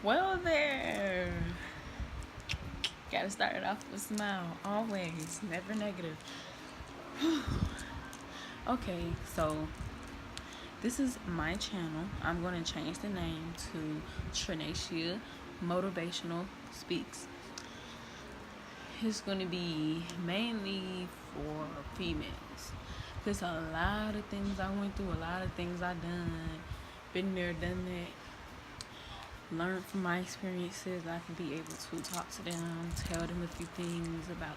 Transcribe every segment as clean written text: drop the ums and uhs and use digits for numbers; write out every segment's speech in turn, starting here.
Well, there. Gotta start it off with a smile. Always. Never negative. Okay, so this is my channel. I'm going to change the name to Trinacia Motivational Speaks. It's going to be mainly for females. There's a lot of things I went through, a lot of things I done. Been there, done that. Learned from my experiences. I can be able to talk to them, tell them a few things about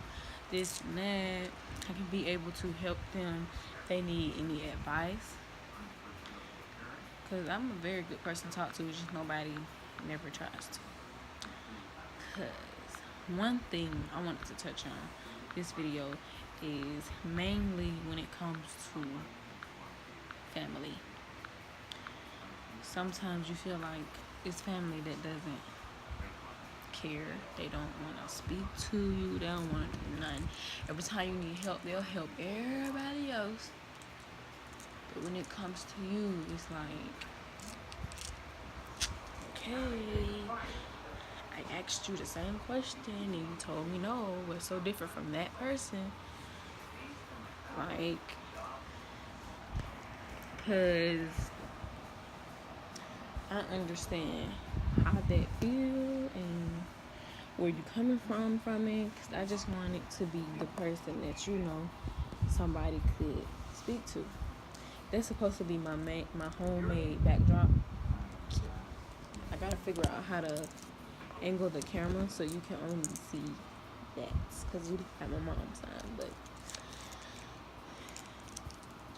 this and that. I can be able to help them if they need any advice. Because I'm a very good person to talk to, just nobody never tries to. Because one thing I wanted to touch on this video is mainly when it comes to family. Sometimes you feel like it's family that doesn't care. They don't want to speak to you. They don't want to do nothing. Every time you need help, they'll help everybody else. But when it comes to you, it's like, okay, I asked you the same question and you told me no. What's so different from that person? Like, because I understand how that feel and where you coming from it. Because I just wanted to be the person that somebody could speak to. That's supposed to be my homemade backdrop. I gotta figure out how to angle the camera so you can only see that, because you have my mom's side. But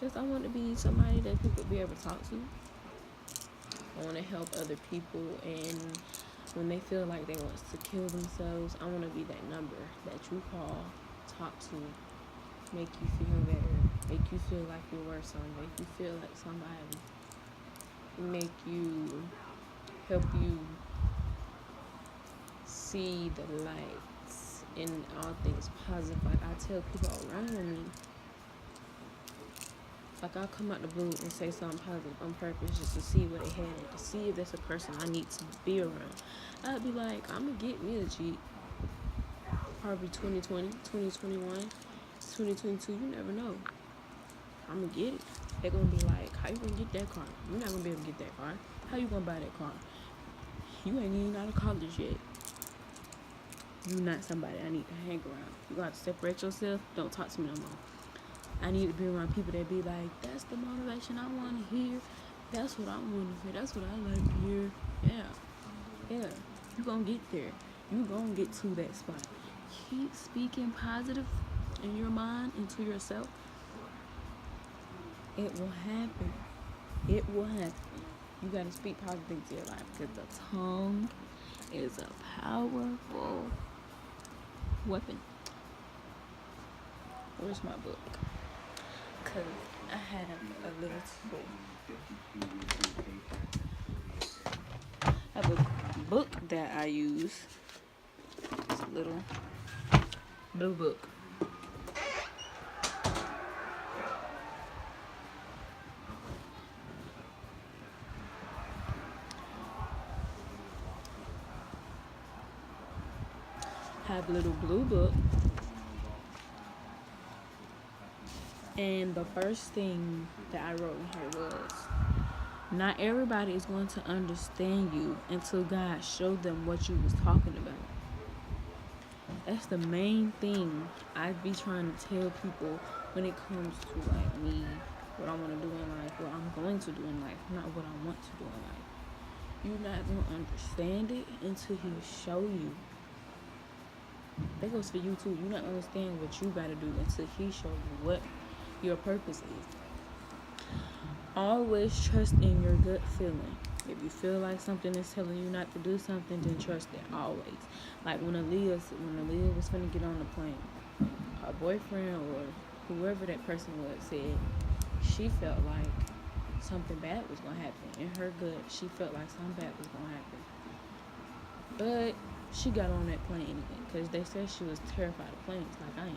just I want to be somebody that people be able to talk to. I want to help other people, and when they feel like they want to kill themselves, I want to be that number that you call, talk to, make you feel better, make you feel like you're worth something, make you feel like somebody, make you, help you see the lights in all things positive. Like I tell people around me, like I'll come out the blue and say something positive on purpose just to see what they had, to see if there's a person I need to be around. I'd be like, I'm gonna get me a Jeep. Probably 2020, 2021, 2022, you never know. I'm gonna get it. They're gonna be like, how you gonna get that car? You're not gonna be able to get that car. How you gonna buy that car? You ain't even out of college yet. You're not somebody I need to hang around. You gotta separate yourself. Don't talk to me no more. I need to be around people that be like, that's the motivation I want to hear. That's what I want to hear. That's what I like to hear. Yeah. You gonna get there. You gonna get to that spot. Keep speaking positive in your mind and to yourself. It will happen. It will happen. You gotta speak positive into your life, because the tongue is a powerful weapon. Where's my book? Because I have a little tool. I have a book that I use. It's a little blue book. I have a little blue book. And the first thing that I wrote in here was, not everybody is going to understand you until God showed them what you was talking about. That's the main thing I be trying to tell people when it comes to like me, what I want to do in life, what I'm going to do in life, not what I want to do in life. You're not going to understand it until He show you. That goes for you too. You're not going to understand what you got to do until He show you what your purpose is. Always trust in your gut feeling. If you feel like something is telling you not to do something, then trust it always. Like when Aaliyah was finna get on the plane, her boyfriend or whoever that person was said she felt like something bad was gonna happen. In her gut, she felt like something bad was gonna happen. But she got on that plane anyway, because they said she was terrified of planes, like I am.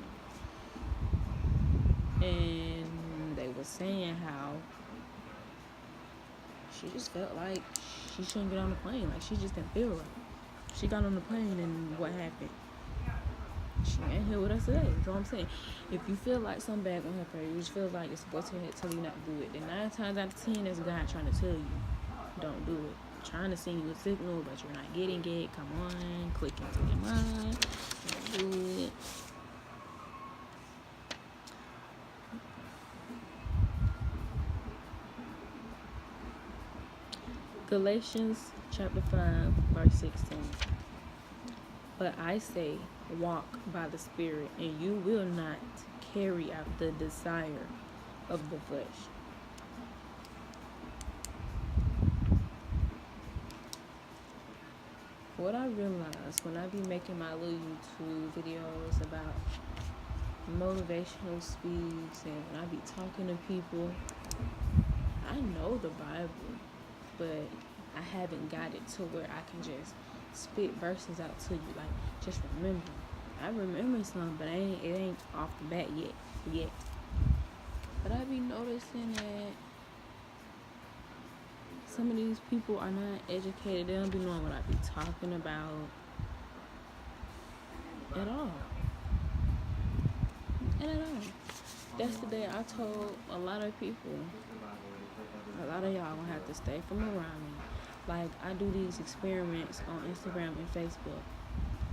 And they were saying how she just felt like she shouldn't get on the plane. Like, she just didn't feel right. She got on the plane, and what happened? She ain't here with us today. That's what I'm saying. If you feel like something bad gonna happen, you just feel like it's what's in it, tell you not to do it. Then 9 times out of 10, that's God trying to tell you, don't do it. Trying to send you a signal, but you're not getting it. Come on, click into your mind. Don't do it. Galatians chapter 5, verse 16. But I say, walk by the Spirit, and you will not carry out the desire of the flesh. What I realized when I be making my little YouTube videos about motivational speaks and when I be talking to people, I know the Bible, but I haven't got it to where I can just spit verses out to you. Like, just remember. I remember some, but it ain't off the bat yet. But I be noticing that some of these people are not educated. They don't be knowing what I be talking about at all. And at all. Yesterday I told a lot of people, a lot of y'all gonna have to stay from around me. Like, I do these experiments on Instagram and Facebook.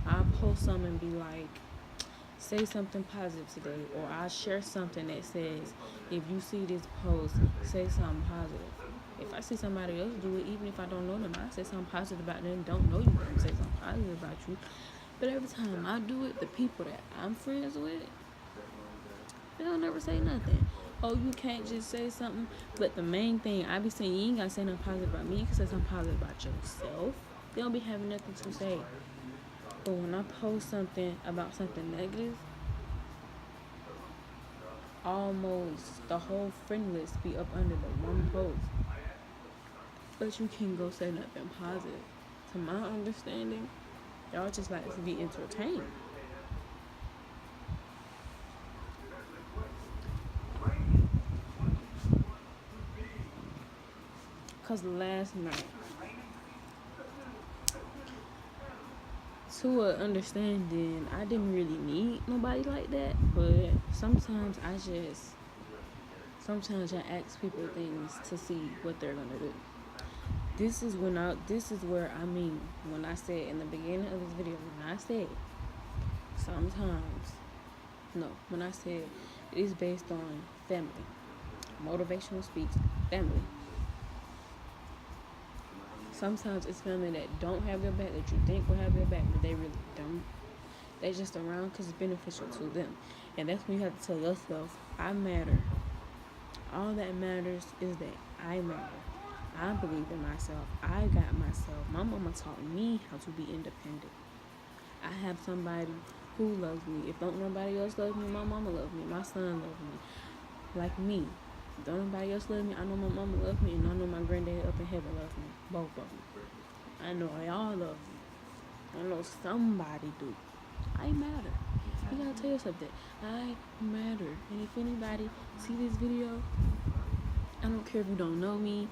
I'll post something and be like, say something positive today, or I'll share something that says, if you see this post, say something positive. If I see somebody else do it, even if I don't know them, I say something positive about them. Don't know you, but say something positive about you. But every time I do it, the people that I'm friends with, they don't never say nothing. Oh, you can't just say something. But the main thing I be saying, you ain't gotta say nothing positive about me. You can say something positive about yourself. They don't be having nothing to say. But when I post something about something negative, almost the whole friend list be up under the one post. But you can go say nothing positive. To my understanding, y'all just like to be entertained. Because last night, to an understanding, I didn't really need nobody like that. But sometimes I ask people things to see what they're going to do. This is when I said in the beginning of this video, when I said it is based on family. Motivational speaks, family. Sometimes it's family that don't have your back, that you think will have your back, but they really don't. They just around because it's beneficial to them. And that's when you have to tell yourself, I matter. All that matters is that I matter. I believe in myself. I got myself. My mama taught me how to be independent. I have somebody who loves me. If don't nobody else love me, my mama loves me. My son loves me. Like me. If don't nobody else love me, I know my mama loves me, and I know my granddad up in heaven loves me. Both of them. I know y'all love me. I know somebody do. I matter. You gotta tell yourself that. I matter. And if anybody see this video, I don't care if you don't know me.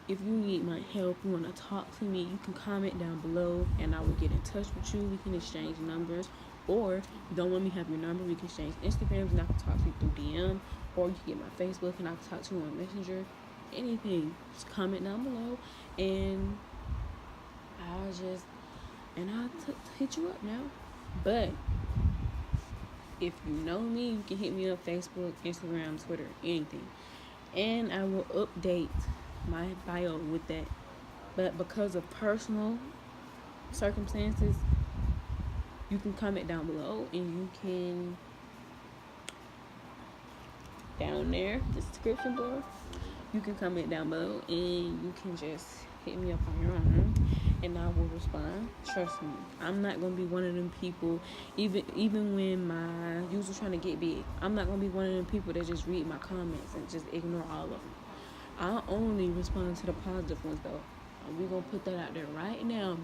If you need my help, you want to talk to me, you can comment down below and I will get in touch with you. We can exchange numbers. Or if you don't want me to have your number, we can exchange Instagrams and I can talk to you through DM. Or you can get my Facebook and I can talk to you on Messenger. Anything. Just comment down below and I'll hit you up now. But if you know me, you can hit me up Facebook, Instagram, Twitter, anything. And I will update my bio with that. But because of personal circumstances, you can comment down below and you can down there, the description bar, you can comment down below and you can just hit me up on your own and I will respond. Trust me, I'm not gonna be one of them people, even when my views are trying to get big, I'm not gonna be one of them people that just read my comments and just ignore all of them. I only respond to the positive ones though. We're gonna put that out there right now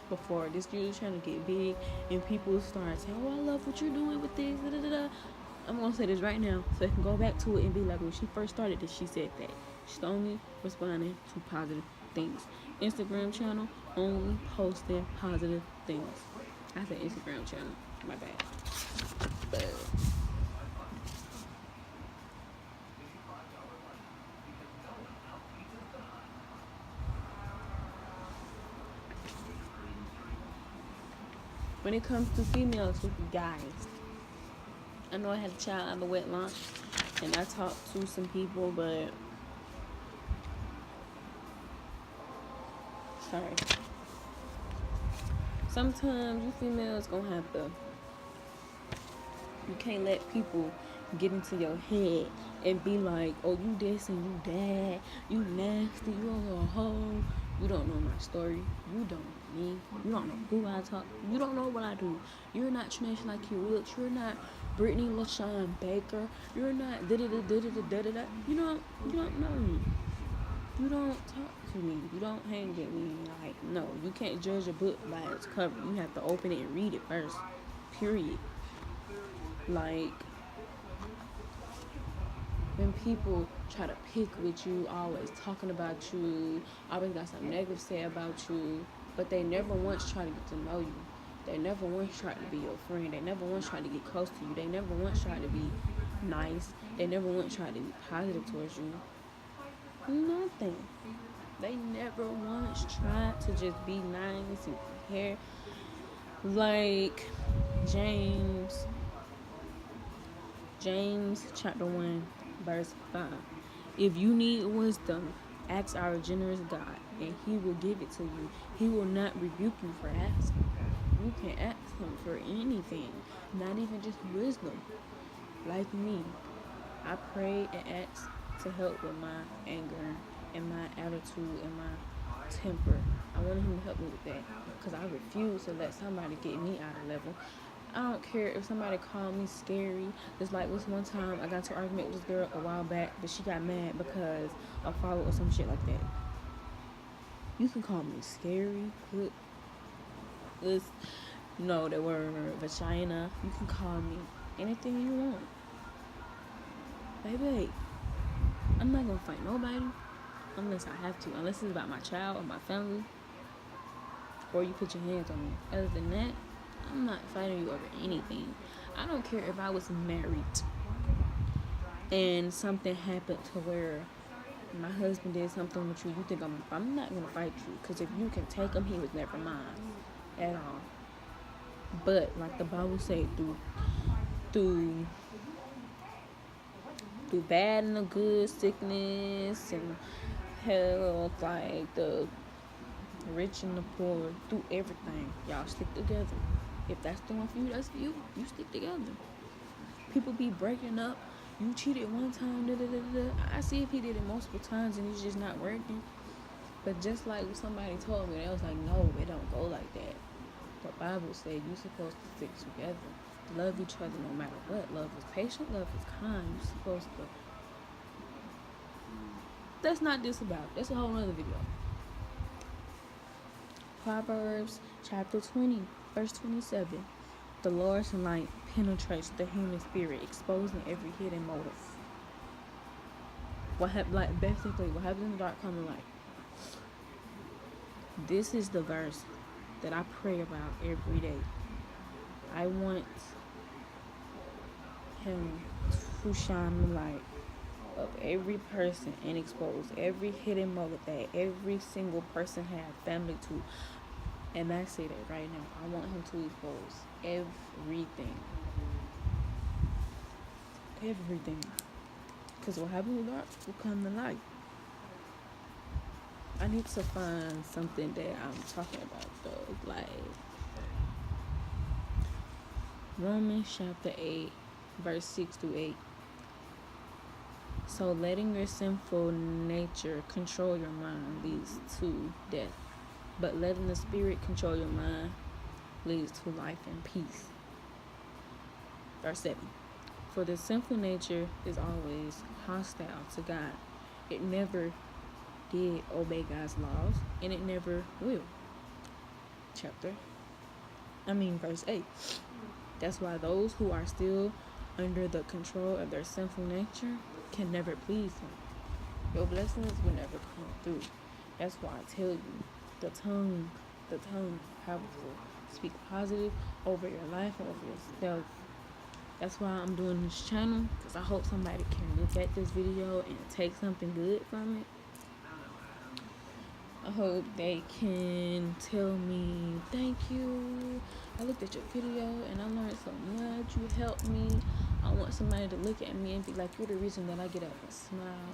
before this video is trying to get big and people start saying, oh, I love what you're doing with this, da, da, da, da. I'm gonna say this right now so I can go back to it and be like, when she first started this, she said that she's only responding to positive things. Instagram channel, only posting positive things. I said Instagram channel, my bad. But when it comes to females with guys, I know I had a child out of wedlock, and I talked to some people, but sorry. Sometimes you females gonna have to. You can't let people get into your head and be like, oh, you this and you that, you nasty, you a little hoe. You don't know my story. You don't know me. You don't know who I talk. You don't know what I do. You're not Trinash like you look. You're not Brittany LaShawn Baker. You're not da da da da da da da da. You don't know me. You don't talk to me. You don't hang with me. Like, no, you can't judge a book by its cover. You have to open it and read it first. Period. Like, when people try to pick with you, always talking about you, always got something negative to say about you, but they never once try to get to know you. They never once try to be your friend. They never once try to get close to you. They never once try to be nice. They never once try to be positive towards you. Nothing. They never once tried to just be nice and care. Like James chapter 1 verse 5. If you need wisdom, ask our generous God, and he will give it to you. He will not rebuke you for asking. You can ask him for anything, not even just wisdom. Like me, I prayed and asked to help with my anger and my attitude and my temper. I wanted him to help me with that because I refuse to let somebody get me out of level. I don't care if somebody called me scary. Just like this one time I got into an argument with this girl a while back, but she got mad because I followed or some shit like that. You can call me scary. No, the word vagina. You can call me anything you want. Baby, I'm not gonna fight nobody unless I have to. Unless it's about my child or my family, or you put your hands on me. Other than that, I'm not fighting you over anything. I don't care if I was married and something happened to where my husband did something with you. You think I'm not gonna fight you, because if you can take him, he was never mine at all. But like the Bible say, through bad and the good, sickness and health, like the rich and the poor, through everything, y'all stick together. If that's the one for you, that's for you. You stick together. People be breaking up. You cheated one time, da da da da. I see if he did it multiple times and it's just not working. But just like somebody told me, they was like, no, it don't go like that. The Bible said you're supposed to stick together. Love each other no matter what. Love is patient, love is kind. You're supposed to. That's not this about. That's a whole other video. Proverbs chapter 20, verse 27. The Lord's light penetrates the human spirit, exposing every hidden motive. What happens in the dark come to light. This is the verse that I pray about every day. I want him to shine the light of every person and expose every hidden motive that every single person had family to. And I say that right now. I want him to expose everything. Everything. Because what happens in the dark will come to light. I need to find something that I'm talking about though. Like Romans chapter 8, verse 6 through 8. So letting your sinful nature control your mind leads to death. But letting the Spirit control your mind leads to life and peace. Verse 7. For the sinful nature is always hostile to God. It never did obey God's laws, and it never will. Verse 8. That's why those who are still under the control of their sinful nature can never please him. Your blessings will never come through. That's why I tell you, the tongue, powerful. Speak positive over your life and over yourself. That's why I'm doing this channel, because I hope somebody can look at this video and take something good from it. I hope they can tell me, thank you, I looked at your video and I learned so much, you helped me. I want somebody to look at me and be like, you're the reason that I get up and smile.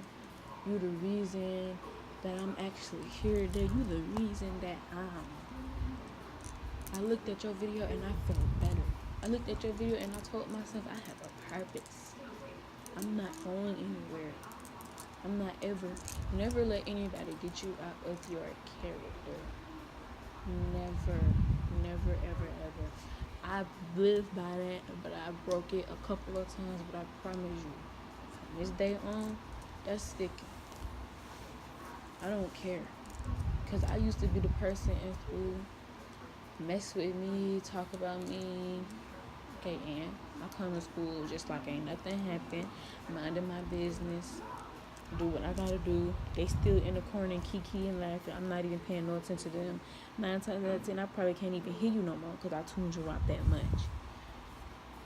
You're the reason that I'm actually here today. You're the reason that I looked at your video and I felt better. I looked at your video and I told myself I have a purpose. I'm not going anywhere. I'm not never let anybody get you out of your character. Never, ever. I lived by that, but I broke it a couple of times, but I promise you, from this day on, that's sticking. I don't care. Because I used to be the person in school, mess with me, talk about me. Okay, and I come to school just like ain't nothing happened, minding my business, do what I gotta do. They still in the corner and kiki and laughing. I'm not even paying no attention to them. 9 times out of 10, I probably can't even hear you no more because I tuned you out that much.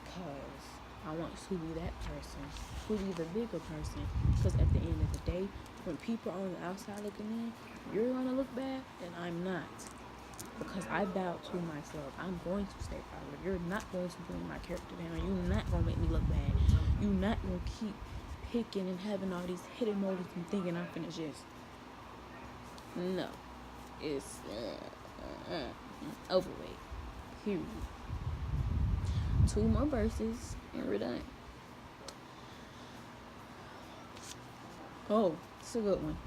Because I want to be that person, to be the bigger person. Because at the end of the day, when people are on the outside looking in, you're gonna look bad and I'm not. Because I bow to myself. I'm going to stay positive. You're not going to bring my character down. You're not going to make me look bad. You're not going to keep picking and having all these hidden motives and thinking I'm finna just... No. It's overweight. Period. 2 more verses and we're done. Oh, it's a good one.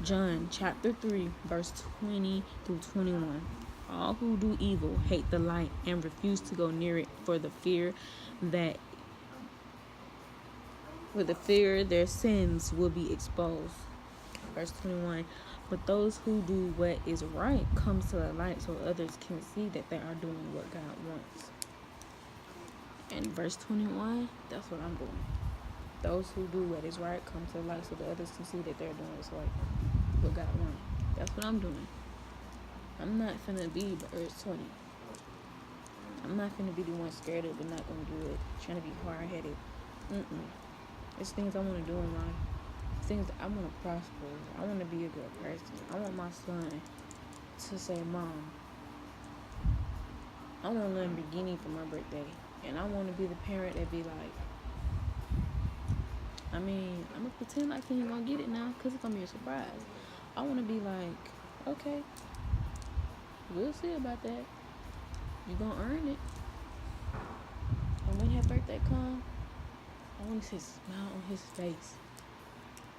John chapter 3, verse 20 through 21. All who do evil hate the light and refuse to go near it for the fear their sins will be exposed. Verse 21. But those who do what is right comes to the light so others can see that they are doing what God wants. And verse 21, that's what I'm doing. Those who do what is right come to the light so that others can see that they're doing what God wants. That's what I'm doing. I'm not finna be verse 20. I'm not finna be the one scared of it, not gonna do it, trying to be hard-headed. It's things I want to do in life. It's things I want to prosper. I want to be a good person. I want my son to say, Mom, I want a Lamborghini for my birthday. And I want to be the parent that be like, I'm going to pretend like he ain't going to get it now because it's going to be a surprise. I want to be like, okay, we'll see about that. You're going to earn it. And when his birthday comes, I want to see a smile on his face.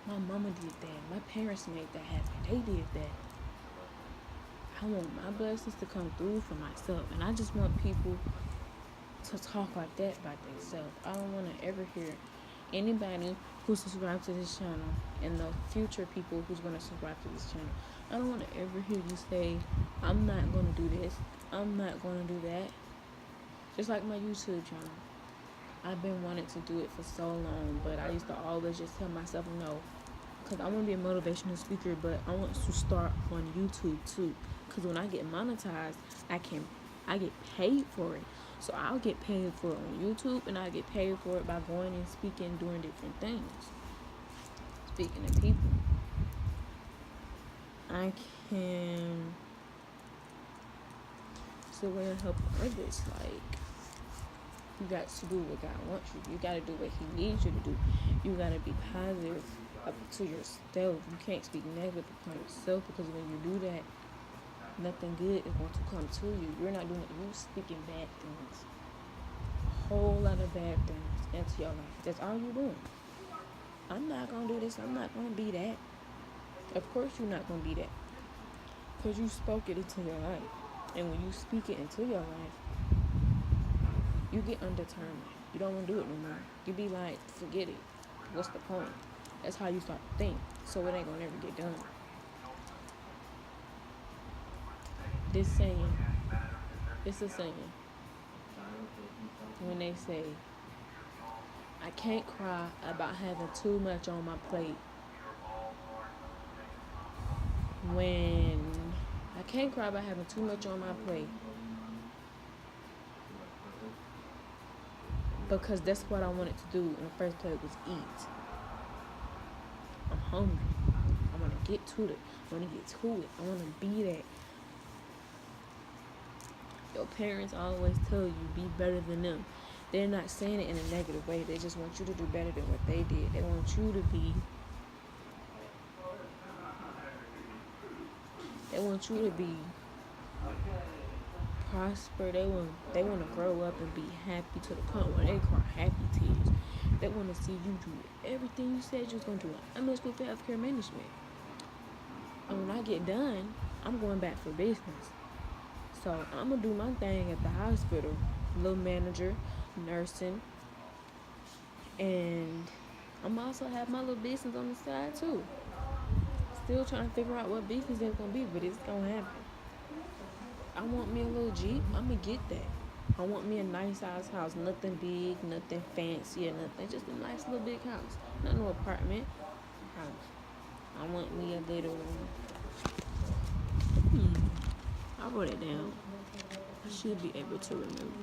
My mama did that. My parents made that happen. They did that. I want my blessings to come through for myself. And I just want people to talk like that about themselves. I don't want to ever hear anybody who subscribes to this channel and the future people who's going to subscribe to this channel. I don't want to ever hear you say, I'm not going to do this. I'm not going to do that. Just like my YouTube channel. I've been wanting to do it for so long, but I used to always just tell myself no. Because I want to be a motivational speaker, but I want to start on YouTube too. Because when I get monetized, I get paid for it. So I'll get paid for it on YouTube, and I get paid for it by going and speaking, doing different things. Speaking to people. I can still way to help others. Like, you got to do what God wants you. You got to do what He needs you to do. You got to be positive up to yourself. You can't speak negative upon yourself, because when you do that, nothing good is going to come to you. You're not doing it. You're speaking bad things. A whole lot of bad things into your life. That's all you're doing. I'm not going to do this. I'm not going to be that. Of course you're not going to be that. Because you spoke it into your life. And when you speak it into your life, you get undetermined. You don't want to do it no more. You be like, forget it. What's the point? That's how you start to think. So it ain't going to ever get done. This saying, it's a saying. When they say, I can't cry about having too much on my plate. When I can't cry about having too much on my plate, because that's what I wanted to do in the first place, was eat. I'm hungry. I want to get to it. I want to get to it. I want to be that. Your parents always tell you be better than them. They're not saying it in a negative way. They just want you to do better than what they did. They want you to be. They want you to be prosper. They want to grow up and be happy to the point where they cry happy tears. They want to see you do everything you said you was gonna do. I'm in school for healthcare management, and when I get done, I'm going back for business. So I'm gonna do my thing at the hospital, little manager, nursing, and I'm also have my little business on the side too. Still trying to figure out what business that's gonna be, but it's gonna happen. I want me a little Jeep. I'm gonna get that. I want me a nice size house, nothing big, nothing fancy or nothing, just a nice little big house, not no apartment house. I want me a little. I wrote it down. I should be able to remember.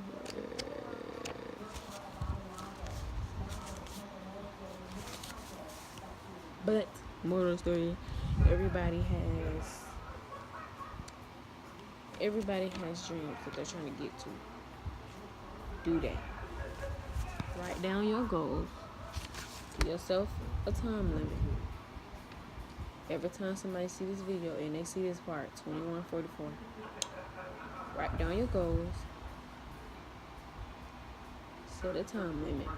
But moral of the story, everybody has dreams that they're trying to get to. Do that. Write down your goals. Give yourself a time limit. Every time somebody see this video and they see this part, 21:44, write down your goals. Set a time limit.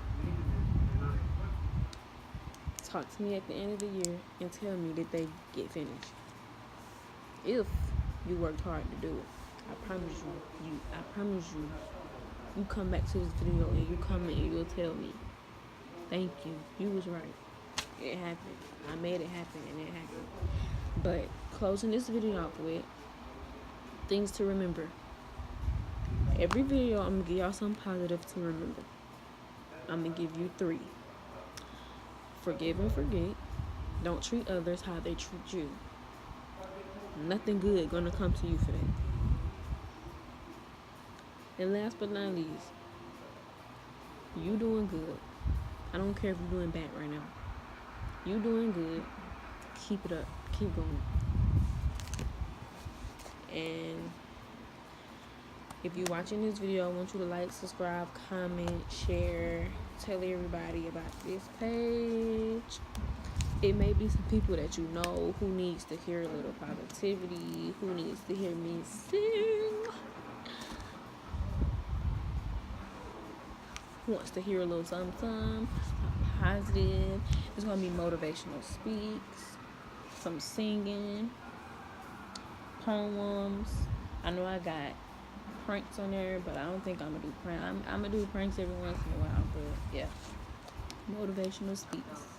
Talk to me at the end of the year and tell me that they get finished. If you worked hard to do it, I promise you, you come back to this video and you comment and you'll tell me, thank you, you was right. It happened. I made it happen and it happened. But closing this video off with things to remember. Every video I'm gonna give y'all something positive to remember. I'm gonna give you 3. Forgive and forget. Don't treat others how they treat you. Nothing good gonna come to you for that. And last but not least, you doing good. I don't care if you're doing bad right now. You doing good. Keep it up. Keep going. And if you're watching this video, I want you to like, subscribe, comment, share, tell everybody about this page. It may be some people that you know who needs to hear a little positivity, who needs to hear me sing, who wants to hear a little something positive. It's going to be motivational speaks, some singing, poems. I know I got pranks on there, but I don't think I'm going to do pranks. I'm going to do pranks every once in a while, but yeah. Motivational speaks.